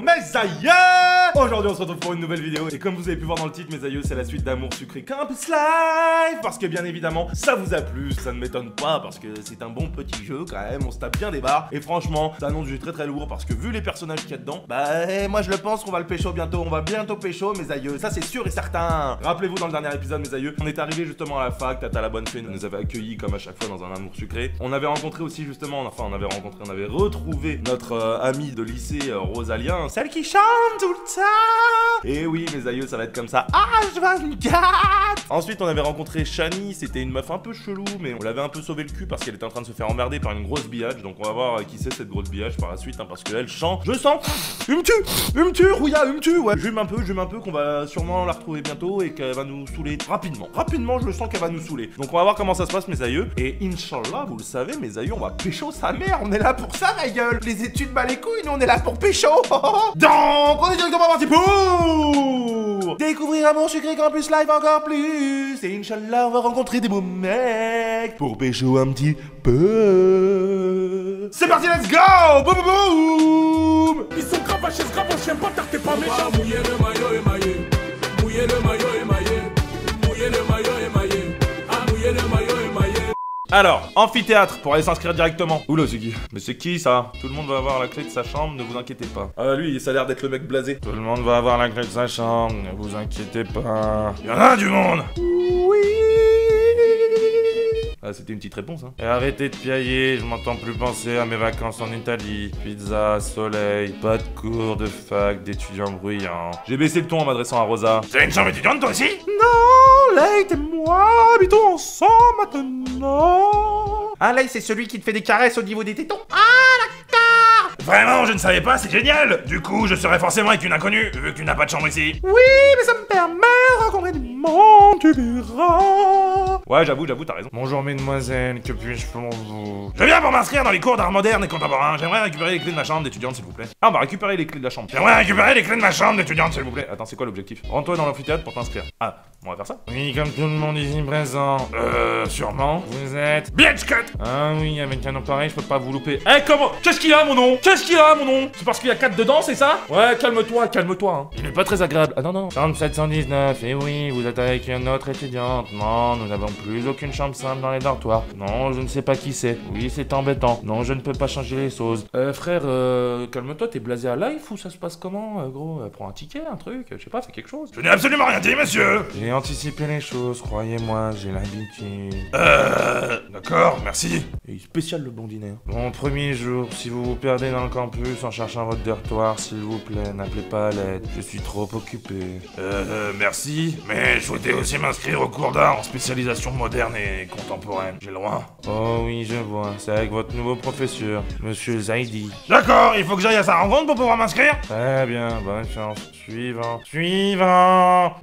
mes aïeux. Aujourd'hui on se retrouve pour une nouvelle vidéo. Et comme vous avez pu voir dans le titre, mes aïeux, c'est la suite d'Amour Sucré Campus Live. Parce que bien évidemment, ça vous a plu. Ça ne m'étonne pas parce que c'est un bon petit jeu quand même. On se tape bien des barres. Et franchement, ça annonce du jeu très très lourd. Parce que vu les personnages qu'il y a dedans, bah moi je le pense qu'on va le pécho bientôt. On va bientôt pécho, mes aïeux. Ça c'est sûr et certain. Rappelez-vous dans le dernier épisode, mes aïeux, on est arrivé justement à la fac. Tata la bonne fée nous avait accueillis comme à chaque fois dans un amour sucré. On avait rencontré aussi justement, on avait retrouvé notre amie de lycée Rosalien, celle qui chante tout le temps. Et oui, mes aïeux, ça va être comme ça. H24. Ensuite, on avait rencontré Shani, c'était une meuf un peu chelou, mais on l'avait un peu sauvé le cul parce qu'elle était en train de se faire emmerder par une grosse billage. Donc on va voir qui c'est cette grosse billage par la suite, hein, parce qu'elle chante. Je sens. Hume tu, Rouya, ouais. Jume un peu, qu'on va sûrement la retrouver bientôt et qu'elle va nous saouler rapidement. Rapidement, je le sens qu'elle va nous saouler. Donc on va voir comment ça se passe, mes aïeux. Et Inch'Allah, vous le savez, mes aïeux, on va pécho sa mère. On est là pour ça, ma gueule. Les études bat les couilles, nous on est là pour pécho. Donc on est directement parti pour découvrir Amour Sucré Campus Live encore plus. Et Inch'Allah, on va rencontrer des beaux mecs pour pécho un petit peu. C'est parti, let's go. Boum boum boum. Ils sont grave à chaise, grave en chien, bâtard, t'es pas méchant. Mouiller le maillot émaillé. Mouiller le maillot émaillé. Mouiller le maillot émaillé. Ah, mouiller le maillot émaillé. Alors, amphithéâtre pour aller s'inscrire directement. Oula, c'est qui? Mais c'est qui ça? Tout le monde va avoir la clé de sa chambre, ne vous inquiétez pas. Lui, ça a l'air d'être le mec blasé. Tout le monde va avoir la clé de sa chambre, ne vous inquiétez pas. Y'en a du monde. Oui. Ah, c'était une petite réponse, hein. Et arrêtez de piailler, je m'entends plus penser à mes vacances en Italie. Pizza, soleil, pas de cours de fac, d'étudiants bruyants. J'ai baissé le ton en m'adressant à Rosa. C'est une chambre étudiante toi aussi? Non, Leït et moi habitons ensemble maintenant. Ah, Leït, c'est celui qui te fait des caresses au niveau des tétons? Ah, d'accord. Vraiment, je ne savais pas, c'est génial. Du coup, je serais forcément avec une inconnue, vu que tu n'as pas de chambre ici. Oui, mais ça me permet de rencontrer du monde, tu verras. Ouais, j'avoue, t'as raison. Bonjour mesdemoiselles, que puis-je pour vous? Je viens pour m'inscrire dans les cours d'art moderne et contemporain. J'aimerais récupérer les clés de ma chambre d'étudiante, s'il vous plaît. Ah, on va récupérer les clés de la chambre. J'aimerais récupérer les clés de ma chambre d'étudiante, s'il vous plaît. Attends, c'est quoi l'objectif? Rends-toi dans l'amphithéâtre pour t'inscrire. Ah, on va faire ça? Oui, comme tout le monde ici présent. Sûrement. Vous êtes... Bitch cut. Ah oui, avec un nom pareil, je peux pas vous louper. Eh, comment? Qu'est-ce qu'il a, mon nom? C'est parce qu'il y a 4 dedans, c'est ça? Ouais, calme-toi, hein. Il n'est pas très agréable. Ah non. Chambre 719, et oui, vous êtes avec une autre étudiante. Non, nous n'avons plus aucune chambre simple dans les dortoirs. Non, je ne sais pas qui c'est. Oui, c'est embêtant. Non, je ne peux pas changer les choses. Frère, calme-toi, t'es blasé à life ou ça se passe comment, gros? Prends un ticket, un truc, je sais pas, fais quelque chose. Je n'ai absolument rien dit, monsieur. J'ai anticipé les choses, croyez-moi, j'ai l'habitude. D'accord, merci. Et spécial le blondinet. Bon, premier jour, si vous vous perdez dans le campus en cherchant votre dortoir, s'il vous plaît, n'appelez pas à l'aide. Je suis trop occupé. Merci, mais je souhaitais aussi m'inscrire au cours d'art en spécialisation moderne et contemporaine. J'ai le droit? Oh oui, je vois. C'est avec votre nouveau professeur, Monsieur Zaidi. D'accord, il faut que j'aille à sa rencontre pour pouvoir m'inscrire? Très bien, bonne chance. Suivant.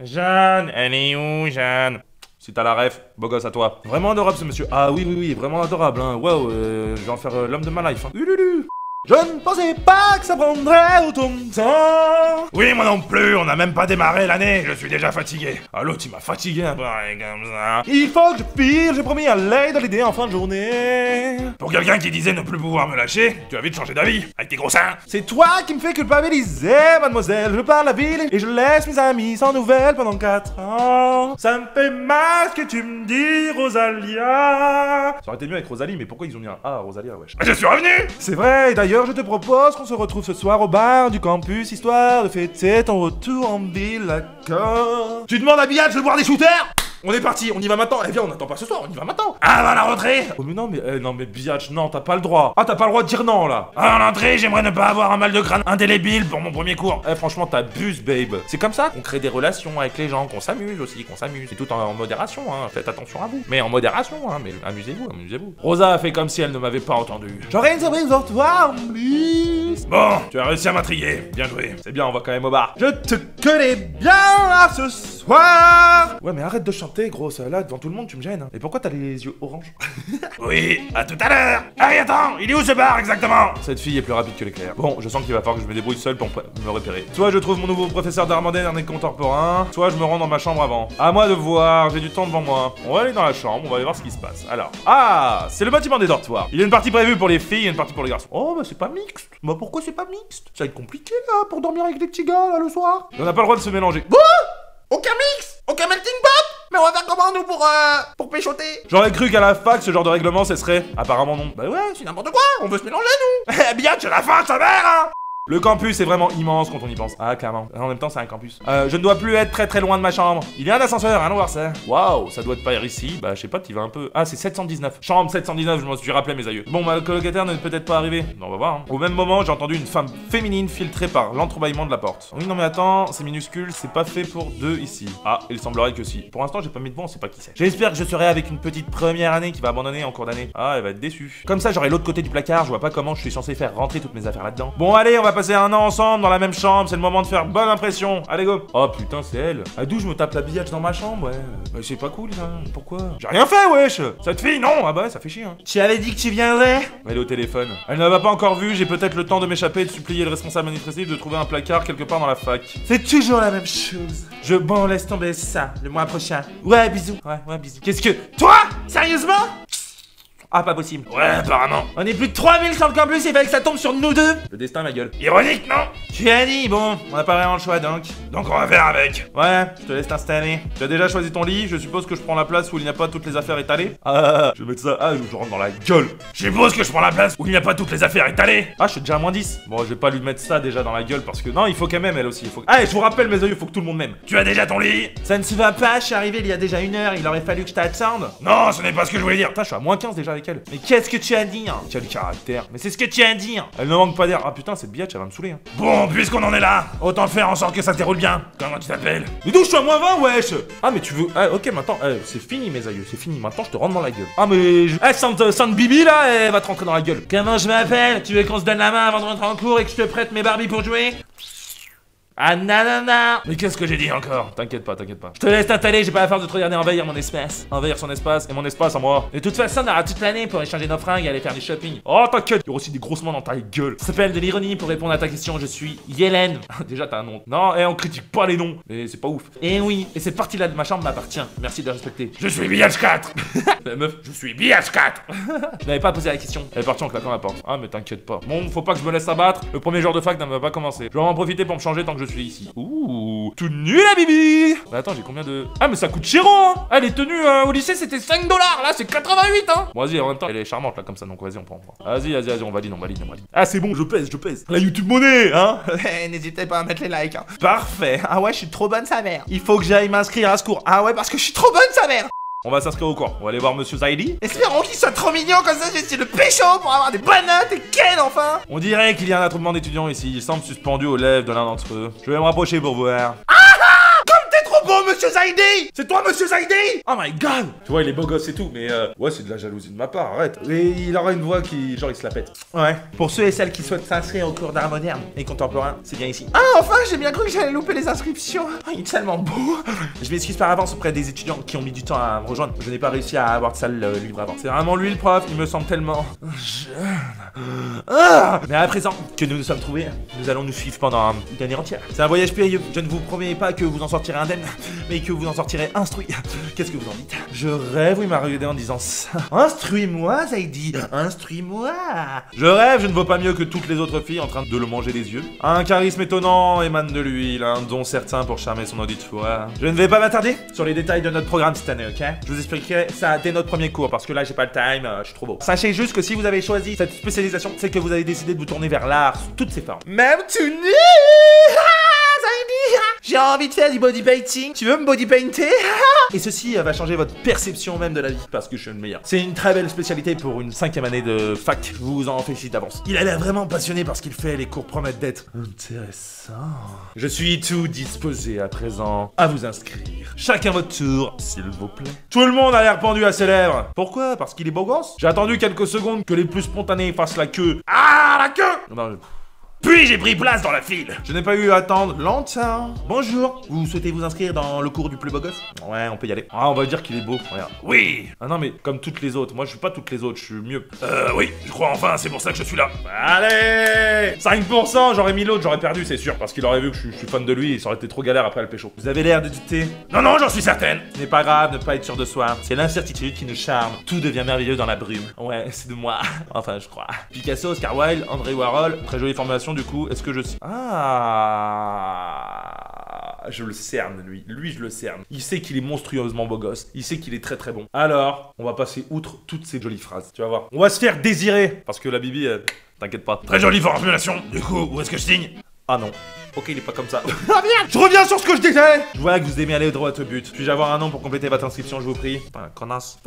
Jeanne, elle est où, Jeanne? Si t'as la ref, beau gosse à toi. Vraiment adorable ce monsieur. Ah oui, vraiment adorable, hein. Wow, je vais en faire l'homme de ma life, hein. Ululu. Je ne pensais pas que ça prendrait autant de temps. Oui, moi non plus, on n'a même pas démarré l'année, je suis déjà fatigué. Ah, l'autre, il m'a fatigué un peu, comme ça. Il faut que je file, j'ai promis à l'aide l'idée en fin de journée. Pour quelqu'un qui disait ne plus pouvoir me lâcher, tu as vite changé d'avis, avec tes gros seins. C'est toi qui me fais culpabiliser, mademoiselle. Je pars de la ville et je laisse mes amis sans nouvelles pendant 4 ans. Ça me fait mal ce que tu me dis, Rosalia. Ça aurait été mieux avec Rosalie, mais pourquoi ils ont mis un A à Rosalia, wesh? Mais je suis revenu. C'est vrai, d'ailleurs, je te propose qu'on se retrouve ce soir au bar du campus, histoire de fêter ton retour en ville, d'accord? Tu demandes à Biatch de boire des shooters? On est parti, on y va maintenant. Eh viens, on n'attend pas ce soir, on y va maintenant. Ah, va la rentrée. Oh mais non mais Biatch, non, t'as pas le droit. Ah, t'as pas le droit de dire non là. Ah, en entrée, j'aimerais ne pas avoir un mal de crâne indélébile pour mon premier cours. Eh franchement, t'abuses, babe. C'est comme ça qu'on crée des relations avec les gens, qu'on s'amuse aussi, qu'on s'amuse. C'est tout en modération, hein. Faites attention à vous. Mais en modération, hein. Mais amusez-vous. Rosa a fait comme si elle ne m'avait pas entendu. J'aurais une surprise pour toi, en plus. Bon, tu as réussi à m'intriguer. Bien joué. C'est bien, on va quand même au bar. Je te connais bien là ce soir. Ouais, mais arrête de chanter Enchanté, grosse, là, devant tout le monde, tu me gênes. Et pourquoi t'as les yeux orange? Oui, à tout à l'heure. Hey, attends, il est où ce bar exactement? Cette fille est plus rapide que l'éclair. Bon, je sens qu'il va falloir que je me débrouille seul pour me repérer. Soit je trouve mon nouveau professeur d'art moderne et contemporain, soit je me rends dans ma chambre avant. À moi de voir, j'ai du temps devant moi. On va aller dans la chambre, on va aller voir ce qui se passe. Alors, ah, c'est le bâtiment des dortoirs. Il y a une partie prévue pour les filles et une partie pour les garçons. Oh, bah c'est pas mixte. Bah pourquoi c'est pas mixte? Ça va être compliqué là, pour dormir avec les petits gars là le soir. On n'a pas le droit de se mélanger. Aucun mix, aucun melting pot. Mais on va faire comment nous pour péchoter? J'aurais cru qu'à la fac, ce genre de règlement cesserait. Apparemment non. Bah ouais, c'est n'importe quoi, on veut se mélanger nous. Eh bien, tu la fin, sa mère, hein. Le campus est vraiment immense quand on y pense. Ah, clairement. En même temps, c'est un campus. Je ne dois plus être très loin de ma chambre. Il y a un ascenseur, allons voir ça. Waouh, ça doit être pas ici. Bah, je sais pas, tu vas un peu. Ah, c'est 719. Chambre 719, je m'en suis rappelé, mes aïeux. Bon, ma colocataire n'est peut-être pas arrivée. On va voir. Hein. Au même moment, j'ai entendu une femme féminine filtrée par l'entrebâillement de la porte. Oui, non, mais attends, c'est minuscule, c'est pas fait pour deux ici. Ah, il semblerait que si. Pour l'instant, j'ai pas mis de voix, on sait pas qui c'est. J'espère que je serai avec une petite première année qui va abandonner en cours d'année. Ah, elle va être déçue. Comme ça, j'aurai l'autre côté du placard, je vois pas comment je suis censé faire rentrer toutes mes affaires là-dedans. Bon, allez, on va passer un an ensemble dans la même chambre, c'est le moment de faire bonne impression. Allez go. Oh putain, c'est elle. À d'où je me tape la billette dans ma chambre, ouais. Bah, c'est pas cool ça. Pourquoi? J'ai rien fait, wesh. Cette fille, non. Ah bah ça fait chier. Hein. Tu avais dit que tu viendrais? Elle est au téléphone. Elle ne m'a pas encore vu, j'ai peut-être le temps de m'échapper et de supplier le responsable administratif de trouver un placard quelque part dans la fac. C'est toujours la même chose. Bon, laisse tomber ça, le mois prochain. Ouais, bisous. Ouais, bisous. Qu'est-ce que... Toi? Sérieusement? Ah, pas possible. Ouais, apparemment. On est plus de 3000 sur le campus, il fallait que ça tombe sur nous deux. Le destin, ma gueule. Ironique, non? Tu as dit, bon, on n'a pas vraiment le choix donc. Donc on va faire avec. Ouais, je te laisse t'installer. Tu as déjà choisi ton lit, je suppose que je prends la place où il n'y a pas toutes les affaires étalées. Je vais mettre ça, je rentre dans la gueule. Je suppose que je prends la place où il n'y a pas toutes les affaires étalées. Ah, je suis déjà à moins 10. Bon, je vais pas lui mettre ça déjà dans la gueule parce que... Non, il faut qu'elle m'aime elle aussi. Ah, et je vous rappelle mes aïeux, il faut que tout le monde m'aime. Tu as déjà ton lit? Ça ne se va pas, je suis arrivé il y a déjà 1 heure, il aurait fallu que je t'attende. Non, ce n'est pas ce que je voulais dire. Putain, je suis à moins 15 déjà avec elle. Mais qu'est-ce que tu as dit hein? Quel caractère. Mais c'est ce que tu as à dire. Elle ne manque pas d'air. Ah putain, cette biatch, elle va me saouler. Hein. Bon, puisqu'on en est là, autant faire en sorte que ça te déroule bien. Comment tu t'appelles? Mais d'où je suis à moins 20, wesh? Ah, mais tu veux... Ah, ok, maintenant, c'est fini, mes aïeux, c'est fini. Maintenant, je te rentre dans la gueule. Ah, mais... Sainte Bibi, là, elle va te rentrer dans la gueule. Comment je m'appelle? Tu veux qu'on se donne la main avant de rentrer en cours et que je te prête mes Barbies pour jouer? Ah nanana. Mais qu'est-ce que j'ai dit encore? T'inquiète pas. Je te laisse t'installer, j'ai pas la force de te regarder envahir mon espace. Envahir son espace et mon espace en moi. De toute façon, on aura toute l'année pour échanger nos fringues et aller faire du shopping. Oh t'inquiète, il y aura aussi des grosses mains dans ta gueule. Ça s'appelle de l'ironie pour répondre à ta question, je suis Yellen. Déjà t'as un nom. Non, on critique pas les noms, mais c'est pas ouf. Et oui, et cette partie-là de ma chambre m'appartient. Merci de le respecter. Je suis BH4. La meuf, je suis BH4. Je n'avais pas posé la question. Elle est partie en claquant la porte. Ah mais t'inquiète pas. Bon, faut pas que je me laisse abattre. Le premier jour de fac ne va pas commencer. Je vais en profiter pour me changer tant que je suis ici. Ouh, tout nu la bibi. Bah attends, j'ai combien de... Ah mais ça coûte cher hein. Ah, les tenues au lycée c'était 5 $, là c'est 88 hein. Bon vas-y, en même temps elle est charmante là comme ça, donc vas-y on prend. Vas-y, on valide. Ah c'est bon, je pèse. La YouTube monnaie hein. N'hésitez pas à mettre les likes hein. Parfait. Ah ouais, je suis trop bonne sa mère. Il faut que j'aille m'inscrire à ce cours. Ah ouais, parce que je suis trop bonne sa mère. On va s'inscrire au cours. On va aller voir Monsieur Zaidi. Espérons qu'il soit trop mignon, comme ça j'essaie de pécho pour avoir des bonnes notes et ken enfin. On dirait qu'il y a un attroupement d'étudiants ici. Il semble suspendu aux lèvres de l'un d'entre eux. Je vais me rapprocher pour voir. Comme t'es trop beau, Monsieur Zaidi. C'est toi, Monsieur Zaidi. Oh my god. Tu vois, il est beau gosse et tout, mais ouais, c'est de la jalousie de ma part, arrête. Et il aura une voix qui... genre, il se la pète. Ouais. Pour ceux et celles qui souhaitent s'inscrire au cours d'art moderne et contemporain, c'est bien ici. Ah, enfin, j'ai bien cru que j'allais louper les inscriptions. Oh, il est tellement beau. Je m'excuse par avance auprès des étudiants qui ont mis du temps à me rejoindre. Je n'ai pas réussi à avoir de salle libre avant. C'est vraiment lui le prof, il me semble tellement jeune. Mais à présent que nous nous sommes trouvés, nous allons nous suivre pendant une année entière. C'est un voyage périlleux. Je ne vous promets pas que vous en sortirez indemne, mais que vous en sortirez instruit. Qu'est-ce que vous en dites? Je rêve, il m'a regardé en disant ça. Instruis-moi, Zaidi, instruis-moi. Je rêve, je ne vaux pas mieux que toutes les autres filles en train de le manger des yeux. Un charisme étonnant émane de lui, il a un don certain pour charmer son auditoire. Je ne vais pas m'attarder sur les détails de notre programme cette année, ok? Je vous expliquerai ça dès notre premier cours, parce que là j'ai pas le time, je suis trop beau. Sachez juste que si vous avez choisi cette spécialisation, c'est que vous avez décidé de vous tourner vers l'art sous toutes ses formes. Même tout nu. J'ai envie de faire du body painting. Tu veux me body painter? Et ceci va changer votre perception même de la vie, parce que je suis le meilleur. C'est une très belle spécialité pour une 5e année de fac. Je vous en félicite d'avance. Il a l'air vraiment passionné par ce qu'il fait, les cours promettent d'être intéressants. Je suis tout disposé à présent à vous inscrire. Chacun votre tour, s'il vous plaît. Tout le monde a l'air pendu à ses lèvres. Pourquoi? Parce qu'il est beau gosse? J'ai attendu quelques secondes que les plus spontanés fassent la queue. Ah, la queue! Non, Puis j'ai pris place dans la file. Je n'ai pas eu à attendre longtemps. Bonjour, vous souhaitez vous inscrire dans le cours du plus beau gosse? Ouais, on peut y aller. Ah, on va dire qu'il est beau, regarde. Oui. Ah non, mais comme toutes les autres. Moi, je suis pas toutes les autres, je suis mieux. Oui, je crois enfin, c'est pour ça que je suis là. Allez 5%, j'aurais mis l'autre, j'aurais perdu, c'est sûr. Parce qu'il aurait vu que je suis fan de lui, et ça aurait été trop galère après le pécho. Vous avez l'air de douter. Non, non, j'en suis certaine. Ce n'est pas grave, ne pas être sûr de soi. C'est l'incertitude qui nous charme. Tout devient merveilleux dans la brume. Ouais, c'est de moi. Enfin, je crois. Picasso, Oscar Wilde, André Warhol. Très jolie formulation, du coup. Est-ce que je... Ah... Je le cerne, lui. Lui, je le cerne. Il sait qu'il est monstrueusement beau gosse. Il sait qu'il est très très bon. Alors, on va passer outre toutes ces jolies phrases. Tu vas voir. On va se faire désirer. Parce que la Bibi, t'inquiète pas. Très jolie formulation. Du coup, où est-ce que je signe? Ah non. Ok, il est pas comme ça. Ah merde! Je reviens sur ce que je disais! Je vois que vous aimez aller droit au but. Puis-je avoir un nom pour compléter votre inscription, je vous prie? Enfin, connasse.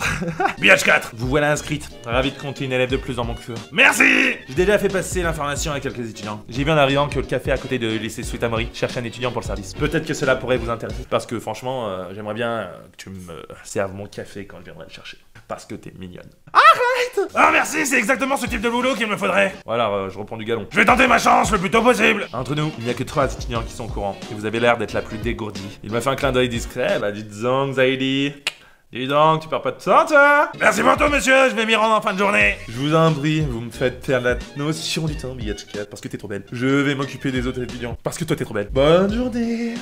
BH4. Vous voilà inscrite. Ravi de compter une élève de plus dans mon cœur. Merci. J'ai déjà fait passer l'information à quelques étudiants. J'ai vu en arrivant que le café à côté de lycée Sweet Amory cherche un étudiant pour le service. Peut-être que cela pourrait vous intéresser. Parce que franchement, j'aimerais bien que tu me serves mon café quand je viendrai le chercher. Parce que t'es mignonne. Arrête! Ah merci, c'est exactement ce type de boulot qu'il me faudrait. Voilà, je reprends du galon. Je vais tenter ma chance le plus tôt possible. Entre nous, il n'y a que 3 étudiants qui sont au courant. Et vous avez l'air d'être la plus dégourdie. Il m'a fait un clin d'œil discret. Bah dites donc, Zaidi. Dis donc, tu perds pas de temps, toi? Merci pour tout, monsieur, je vais m'y rendre en fin de journée. Je vous en prie, vous me faites perdre la notion du temps, BH4, parce que t'es trop belle. Je vais m'occuper des autres étudiants, parce que toi t'es trop belle. Bonne journée.